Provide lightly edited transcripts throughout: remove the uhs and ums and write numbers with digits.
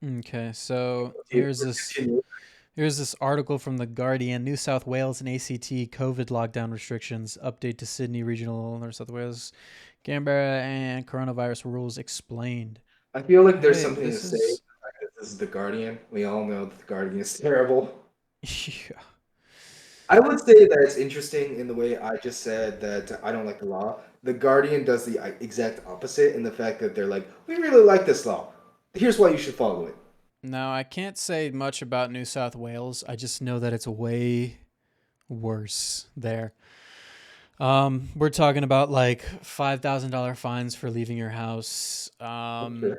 Okay, so Let's continue. here's this article from the Guardian. New South Wales and ACT COVID lockdown restrictions update to Sydney Regional North South Wales, Canberra, and coronavirus rules explained. I feel like there's Hey, something to this say. is This is the Guardian. We all know that the Guardian is terrible. yeah. I would say that it's interesting in the way I just said that I don't like the law. The Guardian does the exact opposite in the fact that they're like, we really like this law. Here's why you should follow it. No, I can't say much about New South Wales. I just know that it's way worse there. We're talking about like $5,000 fines for leaving your house. Okay.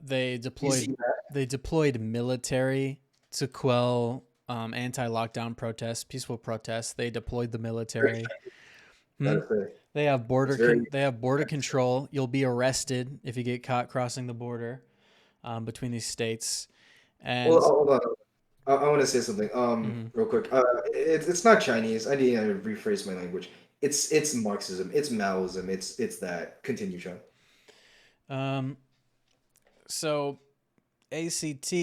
They You see deployed that? they deployed military to quell anti-lockdown protests, peaceful protests. They deployed the Very military. Chinese, Hmm? gotta say. They have It's very they have border Chinese. control. You'll be arrested if you get caught crossing the border between these states. Well, And hold on. I want to say something. mhm. Real quick. It's not Chinese. I need to rephrase my language. It's Marxism. It's Maoism. It's that. Continue, Sean. um, so ACT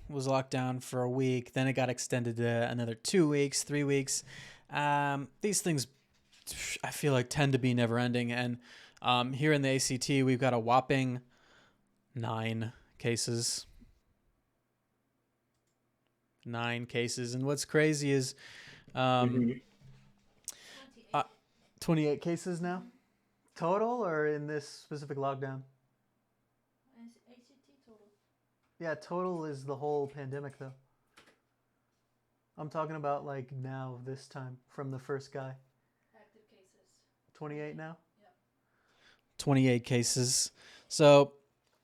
was locked down for a week. Then it got extended to another 2 weeks, 3 weeks. These things, I feel like, tend to be never ending. And here in the ACT, we've got a whopping 9 cases. 9 cases. And what's crazy is um, Hmm. 28. 28 cases now total, or in this specific lockdown? Yeah, total is the whole pandemic, though. I'm talking about like now, this time, from the first guy. 28 now? 28 cases. So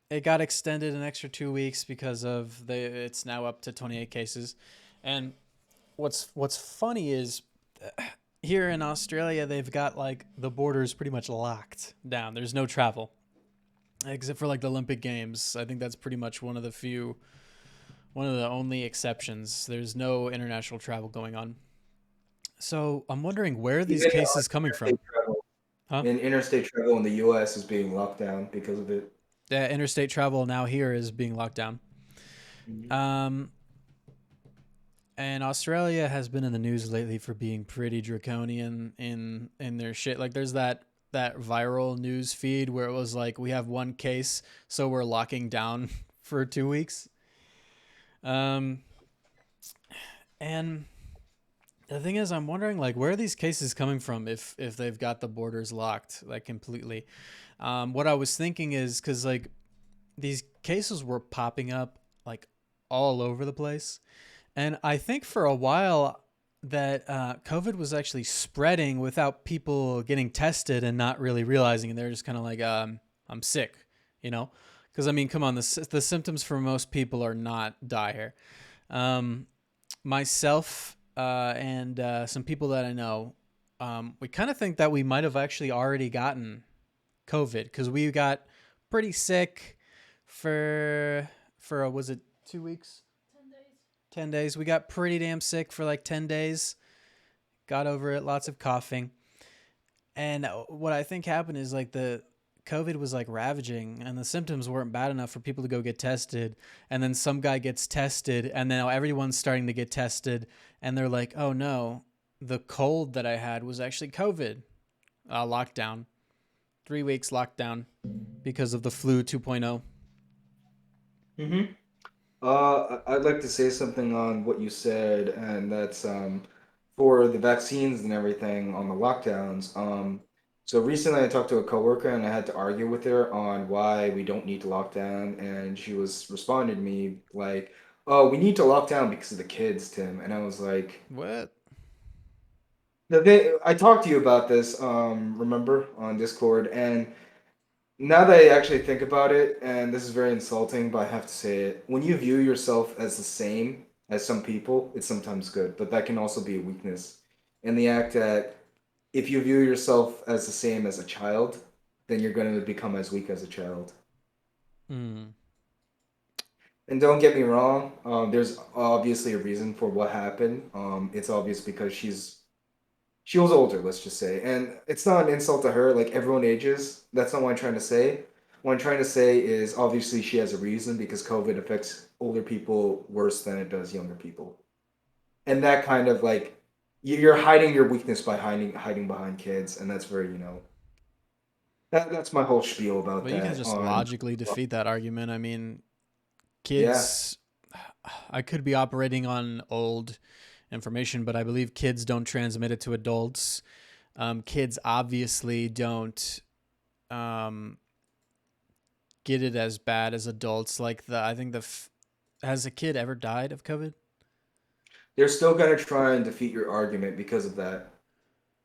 it got extended an extra 2 weeks because of it's now up to 28 cases. And what's funny is here in Australia they've got like the borders pretty much locked down. There's no travel except for like the Olympic Games. I think that's pretty much one of the only exceptions. There's no international travel going on. So I'm wondering where are these Even cases coming from? interstate travel Huh? interstate travel in the U.S. is being locked down because of it. Yeah, interstate travel now here is being locked down. Mhm. Um, and Australia has been in the news lately for being pretty draconian in their shit. Like there's that viral news feed where it was like we have one case, so we're locking down for 2 weeks. Um, and the thing is, I'm wondering like where are these cases coming from if they've got the borders locked like completely. What I was thinking is because like these cases were popping up like all over the place. And I think for a while that COVID was actually spreading without people getting tested and not really realizing. And they're just kind of like, I'm sick, you know? Because, I mean, come on, the symptoms for most people are not dire. Um, myself and some people that I know, we kind of think that we might have actually already gotten COVID because we got pretty sick for was it 2 weeks? 10 days. We got pretty damn sick for like 10 days. Got over it. Lots of coughing. And what I think happened is like the COVID was like ravaging, and the symptoms weren't bad enough for people to go get tested. And then some guy gets tested, and then everyone's starting to get tested, and they're like, "Oh no, the cold that I had was actually COVID." Lockdown. 3 weeks lockdown because of the flu 2.0. Hmm. I'd like to say something on what you said, and that's for the vaccines and everything on the lockdowns. So recently I talked to a coworker and I had to argue with her on why we don't need to lock down, and she was responding to me like, "Oh, we need to lock down because of the kids, Tim." And I was like, What? the thing, I talked to you about this, remember, on Discord, and now that I actually think about it, and this is very insulting, but I have to say it, when you view yourself as the same as some people, it's sometimes good, but that can also be a weakness. In the act that if you view yourself as the same as a child, then you're going to become as weak as a child. Mm. And don't get me wrong, there's obviously a reason for what happened. It's obvious because she was older, let's just say, and it's not an insult to her. Like everyone ages. That's not what I'm trying to say. What I'm trying to say is obviously she has a reason because COVID affects older people worse than it does younger people. And that kind of like you're hiding your weakness by hiding behind kids, and that's very, that's my whole spiel about But you can that just on logically defeat that argument. I mean, yeah. kids, I could be operating on old information, but I believe kids don't transmit it to adults. Kids obviously don't um, get it as bad as adults. Like I think has a kid ever died of COVID? They're still gonna try and defeat your argument because of that.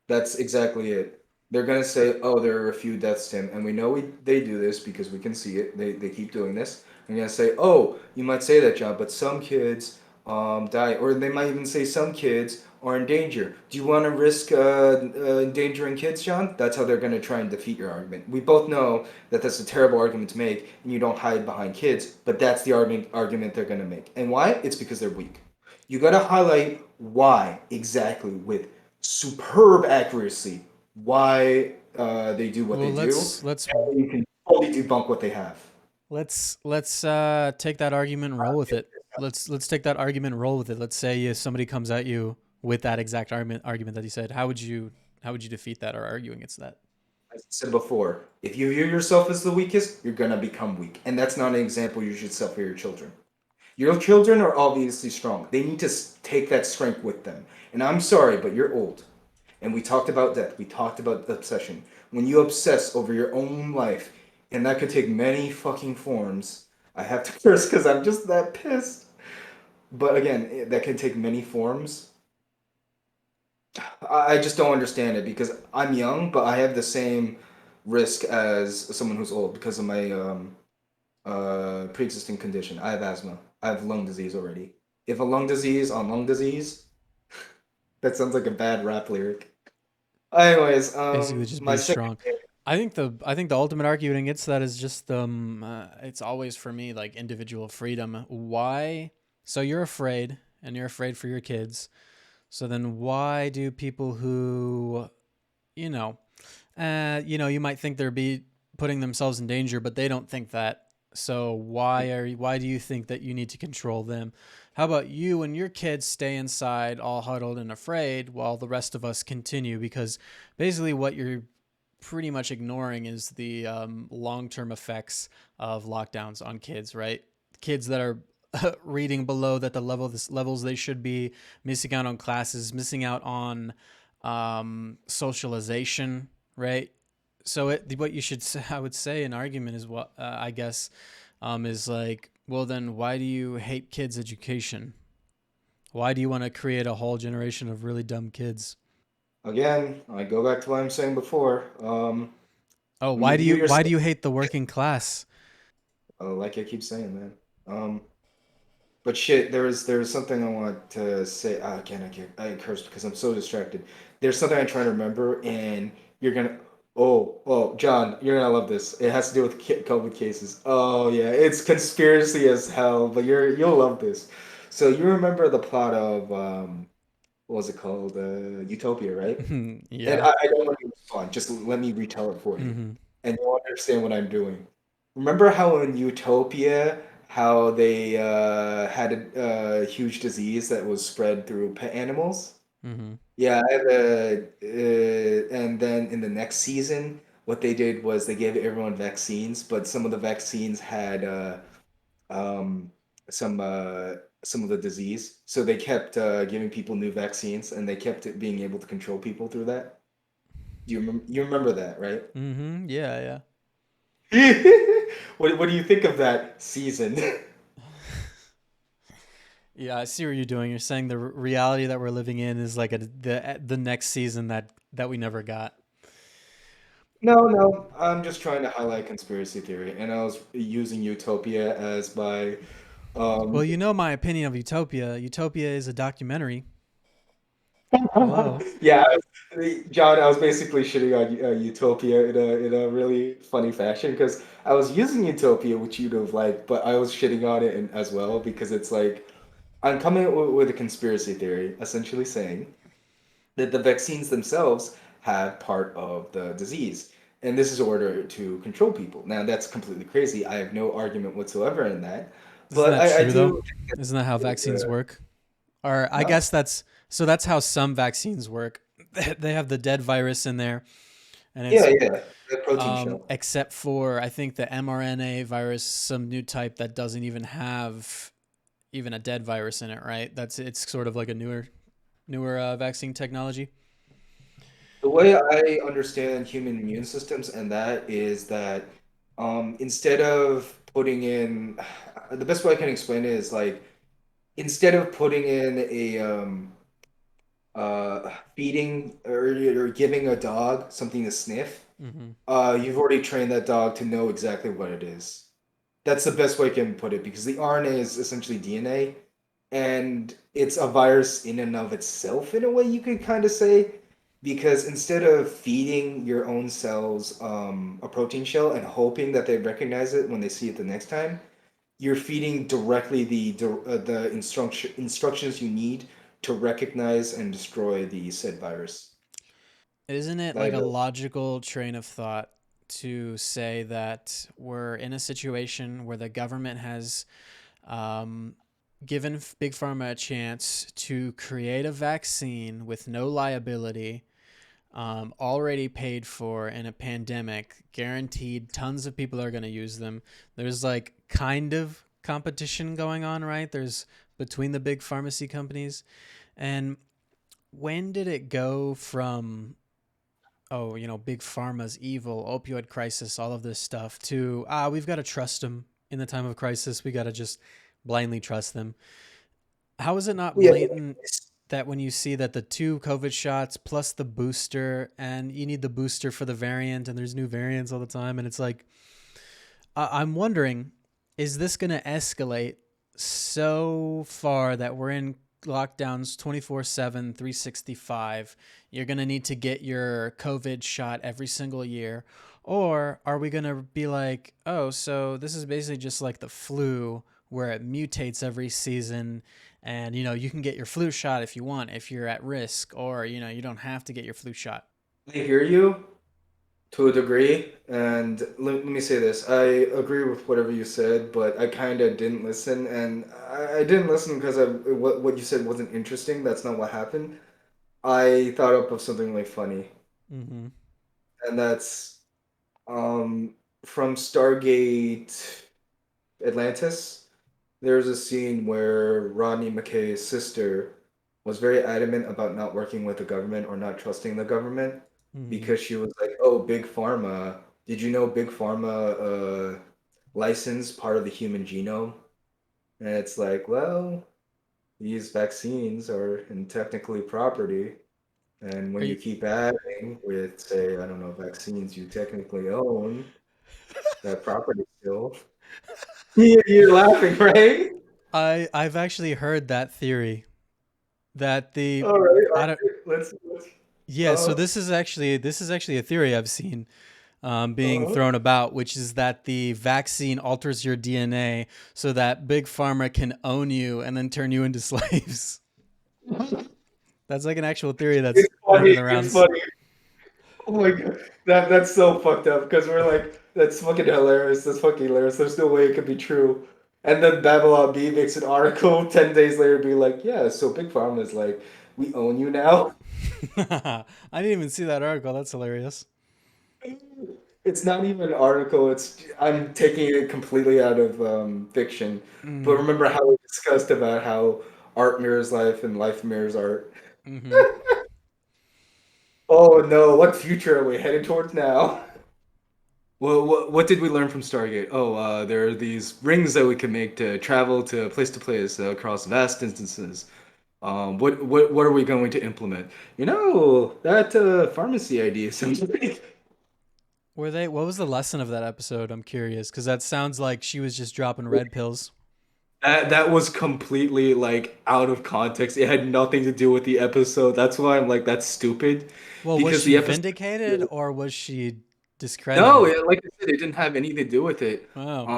That's exactly it. They're gonna say, "Oh, there are a few deaths, Tim," and we know they do this because we can see it. They keep doing this. They're gonna say, "Oh, you might say that, John, but some kids die," or they might even say some kids are in danger. Do you want to risk endangering kids, John? That's how they're gonna try and defeat your argument. We both know that that's a terrible argument to make, and you don't hide behind kids, but that's the argument they're gonna make. And why? It's because they're weak. You gotta highlight why exactly with superb accuracy why they do what Well, they do, let's and you can fully debunk what they have. let's take that argument and roll with it. Let's take that argument and roll with it. Let's say if somebody comes at you with that exact argument that you said, how would you defeat that or argue against that? As I said before, if you view yourself as the weakest, you're gonna become weak, and that's not an example you should set for your children. Your children are obviously strong. They need to take that strength with them. And I'm sorry, but you're old. And we talked about death. We talked about obsession. When you obsess over your own life, and that could take many fucking forms. I have to curse because I'm just that pissed. But again, that can take many forms. I just don't understand it because I'm young, but I have the same risk as someone who's old because of my pre-existing condition. I have asthma. I have lung disease already. If a lung disease on lung disease, that sounds like a bad rap lyric. Anyways, Basically, just my be second. strong. I think the ultimate argument against that is just it's always for me like individual freedom. Why? So you're afraid, and you're afraid for your kids. So then, why do people who you know you might think they're be putting themselves in danger, but they don't think that. So why do you think that you need to control them? How about you and your kids stay inside all huddled and afraid while the rest of us continue? Because basically what you're pretty much ignoring is the long-term effects of lockdowns on kids, right? Kids that are reading below that the levels they should be, missing out on classes, missing out on socialization, right? So what you should say, I would say an argument is what I guess is like, well then why do you hate kids' education? Why do you want to create a whole generation of really dumb kids? Again, I go back to what I'm saying before. Oh, When you view why do yourself, you hate the working class? like I keep saying, man. But shit, there was something I want to say. Again, I cursed because I'm so distracted. There's something I'm trying to remember, and you're gonna. Oh, John, you're gonna love this. It has to do with COVID cases. Oh yeah, it's conspiracy as hell, but you'll love this. So you remember the plot of what was it called? Utopia, right? And Yeah. I don't want you to respond. Just let me retell it for you, Mm-hmm. and you'll understand what I'm doing. Remember how in Utopia, how they had a huge disease that was spread through pet animals? Mm-hmm. Yeah, and then in the next season, what they did was they gave everyone vaccines, but some of the vaccines had um, some uh, some of the disease, so they kept giving people new vaccines, and they kept it being able to control people through that. You remember that, right? Mm-hmm. Yeah, yeah. What do you think of that season? Yeah, I see what you're doing. You're saying the reality that we're living in is like the next season that we never got. No, no, I'm just trying to highlight conspiracy theory, and I was using Utopia as my um. Well, you know my opinion of Utopia. Utopia is a documentary. Hello. Yeah, John, I was basically shitting on Utopia in a really funny fashion because I was using Utopia, which you'd have liked, but I was shitting on it as well because it's like I'm coming up with a conspiracy theory, essentially saying that the vaccines themselves have part of the disease. and this is in order to control people. Now that's completely crazy. I have no argument whatsoever in that, Isn't but that I true though? do Isn't that how think vaccines work? Or I no. guess that's how some vaccines work. They have the dead virus in there, and Yeah, it's yeah, the protein shell. except for I think the mRNA virus, some new type that doesn't even have even a dead virus in it, right? That's it's sort of like a newer vaccine technology. The way I understand human immune systems and that is that instead of putting in the best way I can explain it is like instead of putting in a feeding or giving a dog something to sniff, Hmm. you've already trained that dog to know exactly what it is. That's the best way I can put it because the RNA is essentially DNA and it's a virus in and of itself in a way you could kind of say because instead of feeding your own cells a protein shell and hoping that they recognize it when they see it the next time, you're feeding directly the instructions you need to recognize and destroy the said virus. Isn't it like Like, a logical train of thought to say that we're in a situation where the government has um, given Big Pharma a chance to create a vaccine with no liability, already paid for in a pandemic, guaranteed tons of people are going to use them. There's like kind of competition going on, right? There's between the big pharmacy companies. And when did it go from, oh, big pharma's evil, opioid crisis, all of this stuff, to, we've got to trust them in the time of crisis. We got to just blindly trust them. How is it not yeah, blatant that when you see that the two COVID shots plus the booster, and you need the booster for the variant, and there's new variants all the time, and it's like, I'm wondering, is this going to escalate so far that we're in lockdowns 24/7, 365? You're going to need to get your COVID shot every single year. Or are we going to be like, oh, so this is basically just like the flu where it mutates every season, and you can get your flu shot if you want, if you're at risk, or you don't have to get your flu shot. I hear you to a degree, and let me say this: I agree with whatever you said, but I kind of didn't listen, and I didn't listen because what you said wasn't interesting. That's not what happened. I thought up of something really funny, Mm-hmm. and that's um, from Stargate Atlantis. There's a scene where Rodney McKay's sister was very adamant about not working with the government or not trusting the government Mm-hmm. because she was like, "Oh, Big Pharma. Did you know Big Pharma licensed part of the human genome?" And it's like, well, these vaccines are in technically property. And Are when you? you keep adding with, say, I don't know, vaccines you technically own, that property still. You're laughing, right? I've actually heard that theory that the All right, all I don't right. Let's yeah, so uh this is actually a theory I've seen being uh thrown about, which is that the vaccine alters your DNA so that big pharma can own you and then turn you into slaves. That's like an actual theory that's it's making funny. the It's rounds. funny. Oh my god, that's so fucked up because we're like, that's fucking hilarious. That's fucking hilarious. There's no way it could be true. And then Babylon B makes an article 10 days later, be like, yeah, so Big Pharma is like, we own you now. I didn't even see that article. That's hilarious. It's not even an article. It's I'm taking it completely out of fiction. But Mm, remember how we discussed about how art mirrors life and life mirrors art. mm-hmm. Oh no, what future are we headed towards now? Well, what did we learn from Stargate? Oh, there are these rings that we can make to travel to place across vast distances. What are we going to implement? That pharmacy idea sounds like What was the lesson of that episode? I'm curious because that sounds like she was just dropping red pills. that was completely like out of context. It had nothing to do with the episode. That's why I'm like that's stupid, Well, was because she the episode. vindicated or was she No, discredited? like I said, it didn't have anything to do with it. Wow.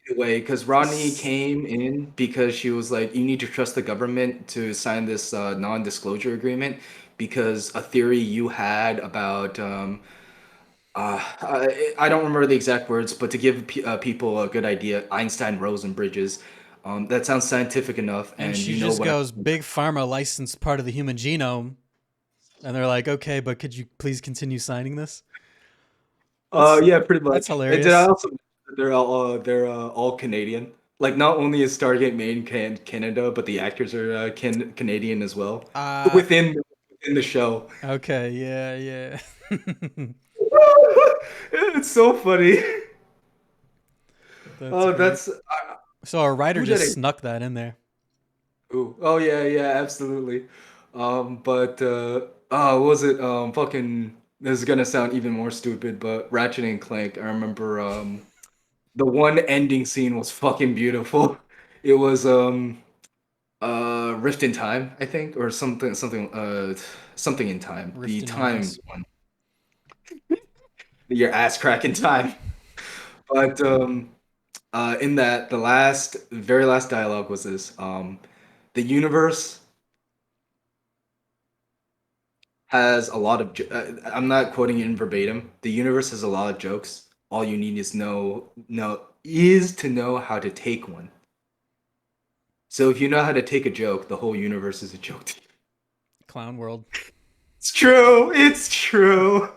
Anyway, because Rodney came in because she was like, you need to trust the government to sign this non-disclosure agreement because a theory you had about I don't remember the exact words, but to give people a good idea, Einstein, Rosen bridges. That sounds scientific enough, And and she you know just what? goes, "Big Pharma licensed part of the human genome," and they're like, "Okay, but could you please continue signing this?" That's Yeah, pretty that's much. And did I hilarious. also mention that they're all Canadian? Like, not only is Stargate made in Canada, but the actors are Canadian as well Uh within within the show. okay, yeah, yeah. It's so funny. That's Oh, great. that's So a writer who did just I? snuck that in there. Ooh. Oh yeah, yeah, absolutely. But oh, what was it? Fucking. This is gonna sound even more stupid, but Ratchet and Clank. I remember the one ending scene was fucking beautiful. It was Rift in Time, I think, or something in time. Rift The in time Mars. one. Your ass crack in time. But in that the very last dialogue was this. The universe has a lot of I'm not quoting it in verbatim. The universe has a lot of jokes. All you need is to know how to take one. So if you know how to take a joke, the whole universe is a joke to you. Clown World. It's true. It's true.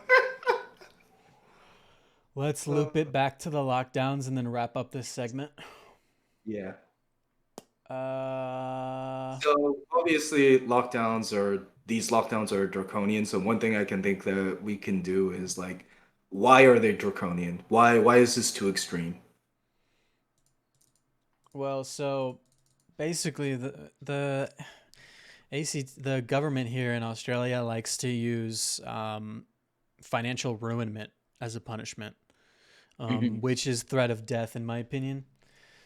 Let's Uh, loop it back to the lockdowns and then wrap up this segment. yeah. Uh, So obviously these lockdowns are draconian. So one thing I can think that we can do is like, why are they draconian? Why is this too extreme? well, so basically the government here in Australia likes to use financial ruinment as a punishment, Mhm. which is threat of death, in my opinion.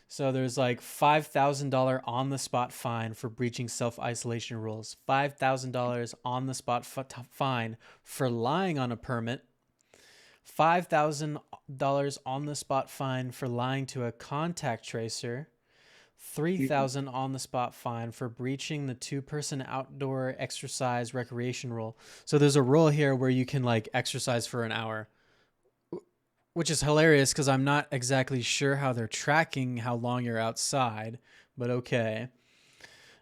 So there's like $5,000 on the spot fine for breaching self isolation rules, $5,000 on the spot fine for lying on a permit, $5,000 on the spot fine for lying to a contact tracer, 3,000 on the spot fine for breaching the two-person outdoor exercise recreation rule. So there's a rule here where you can like exercise for an hour, which is hilarious because I'm not exactly sure how they're tracking how long you're outside, but okay.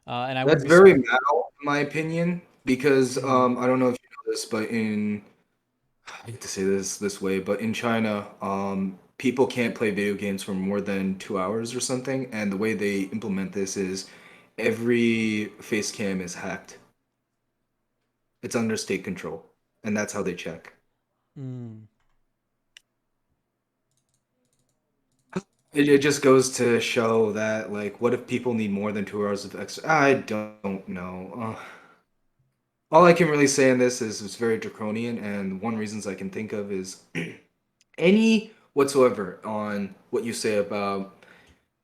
And I That's wouldn't be very surprised. mal, in my opinion, because Mm-hmm. I don't know if you know this, but I hate to say this way, but in China, people can't play video games for more than 2 hours or something, and the way they implement this is every face cam is hacked. It's under state control, and that's how they check. Mm. It just goes to show that, like, what if people need more than 2 hours of extra? I don't know. All I can really say in this is it's very draconian, and one reasons I can think of is any whatsoever on what you say about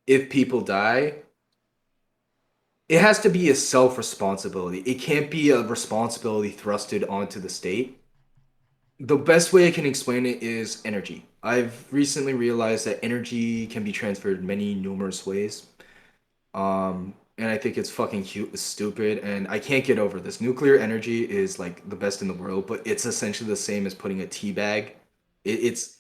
if people die, it has to be a self responsibility. It can't be a responsibility thrusted onto the state. The best way I can explain it is energy. I've recently realized that energy can be transferred many numerous ways. And I think it's fucking cute, stupid, and I can't get over this. Nuclear energy is like the best in the world, but it's essentially the same as putting a tea bag. It's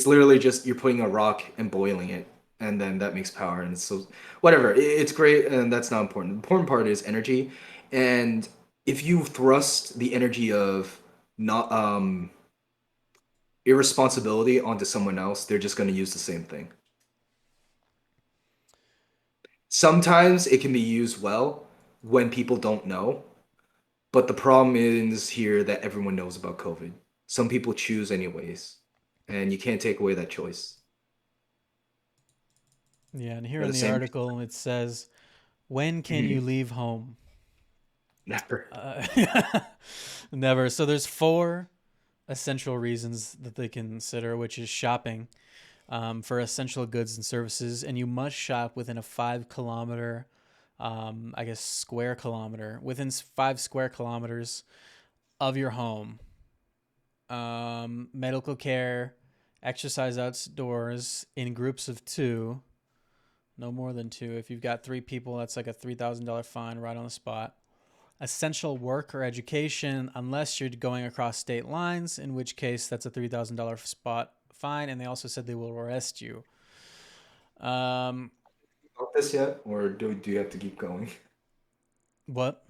literally just you're putting a rock and boiling it, and then that makes power, and it's so whatever. It's great, and that's not important. The important part is energy, and if you thrust the energy of not irresponsibility onto someone else, they're just going to use the same thing. Sometimes it can be used well when people don't know. But the problem is here that everyone knows about COVID. Some people choose anyways, and you can't take away that choice. Yeah, and here For in the the same article it says, "When can you reason. leave home?" Never. Uh, Never. So there's four essential reasons that they consider, which is shopping, for essential goods and services, and you must shop within a 5 kilometer, I guess, square kilometer, within 5 square kilometers of your home. Medical care, exercise outdoors in groups of two, no more than two. If you've got three people, that's like a $3,000 fine right on the spot. essential work or education unless you're going across state lines, in which case that's a $3,000 spot fine. And they also said they will arrest you. Um, About this yet, or do you have to keep going? what?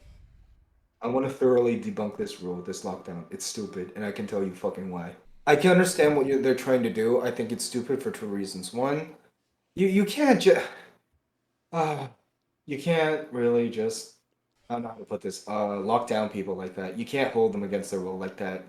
I want to thoroughly debunk this rule, this lockdown. It's stupid, and I can tell you fucking why. I can understand what they're trying to do. I think it's stupid for two reasons. One, you can't just uh, you can't really just I don't know how to put this lock down people like that. You can't hold them against their will like that.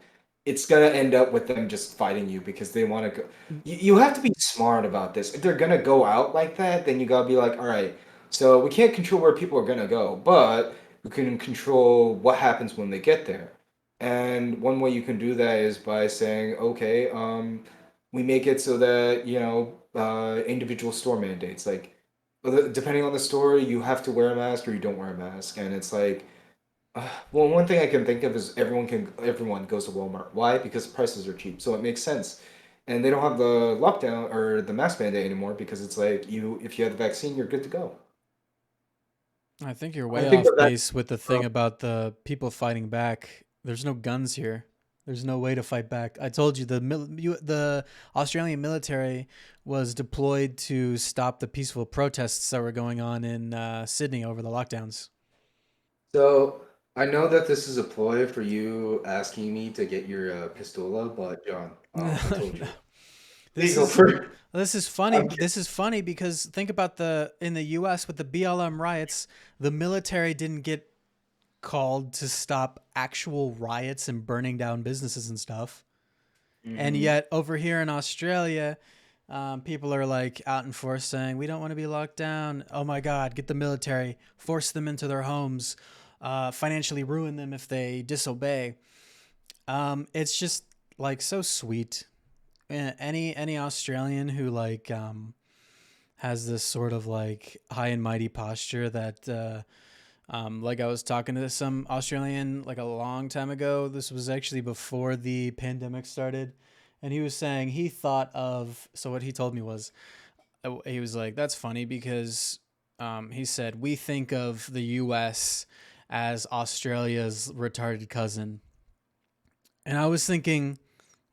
It's gonna end up with them just fighting you because they want to go. You have to be smart about this. If they're gonna go out like that, then you gotta be like, all right. So we can't control where people are gonna go, but we can control what happens when they get there. And one way you can do that is by saying, okay, we make it so that individual store mandates like depending on the store, you have to wear a mask or you don't wear a mask, and it's like, well, one thing I can think of is everyone goes to Walmart. Why? Because prices are cheap, so it makes sense. And they don't have the lockdown or the mask mandate anymore because it's like if you have the vaccine, you're good to go. I think you're I way think off that base with the thing about the people fighting back. There's no guns here. There's no way to fight back. I told you the Australian military was deployed to stop the peaceful protests that were going on in Sydney over the lockdowns. so I know that this is a ploy for you asking me to get your pistola, but John, I told you, This legal is for. this is funny. I'm kidding. This is funny because think about the in the U.S. with the BLM riots, the military didn't get called to stop actual riots and burning down businesses and stuff. And Hmm. yet over here in Australia, people are like out in force saying we don't want to be locked down. Oh my God, get the military, force them into their homes, financially ruin them if they disobey. It's just like so sweet. Any Australian who has this sort of like high and mighty posture that like I was talking to some Australian like a long time ago. This was actually before the pandemic started, and he was saying he thought of. So what he told me was he was like, "That's funny because," he said, "we think of the U.S. as Australia's retarded cousin," and I was thinking,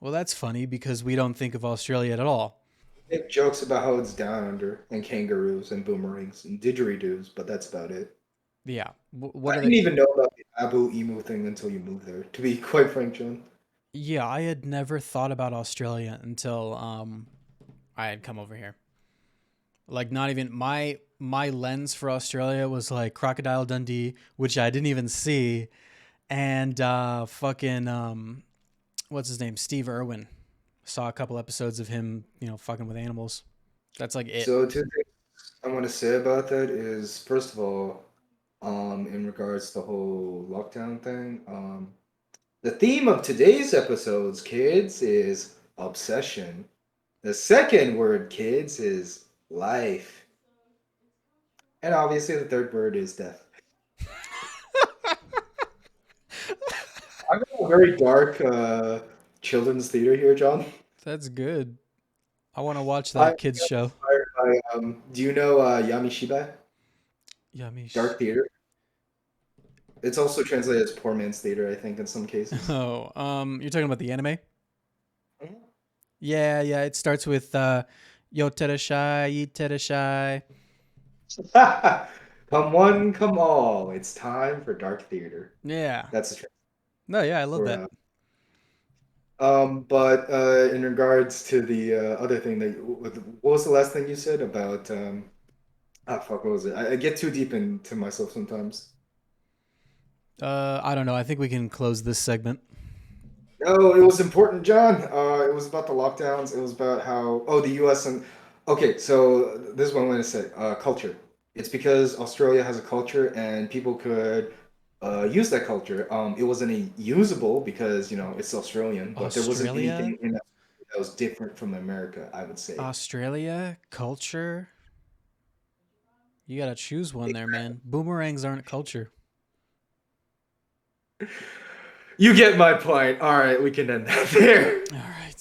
well, that's funny because we don't think of Australia at all. Make jokes about how it's down under and kangaroos and boomerangs and didgeridoos, but that's about it. Yeah, I what are they? didn't even know about the Abu emu thing until you moved there, to be quite frank, John. Yeah, I had never thought about Australia until I had come over here. Like not even my lens for Australia was like Crocodile Dundee, which I didn't even see, and fucking what's his name, Steve Irwin. Saw a couple episodes of him, fucking with animals. That's like it. So two things I want to say about that is, first of all, in regards to the whole lockdown thing, the theme of today's episodes, kids, is obsession. The second word, kids, is life. And obviously the third word is death. I'm in a very dark children's theater here, John. That's good. I want to watch I'm that kids show. inspired by, do you know Yamishiba? Yummy. Dark theater. It's also translated as poor man's theater, I think, in some cases. Oh, you're talking about the anime? Yeah, yeah. It starts with "Yo Tereshai, Yi Tereshai." Come one, come all. It's time for dark theater. Yeah. That's the No, yeah, I love for that. but in regards to the other thing what was the last thing you said about fuck, what was it? I get too deep into myself sometimes. I don't know. I think we can close this segment. No, it was important, John. It was about the lockdowns. It was about how the U.S. and okay, so this is what I'm going to say. Culture. It's because Australia has a culture and people could use that culture. It wasn't a usable because it's Australian, but there wasn't Australia, anything in that that was different from America, I would say. Australia culture. You gotta choose one there, man. Boomerangs aren't culture. You get my point. All right, we can end that there. All right.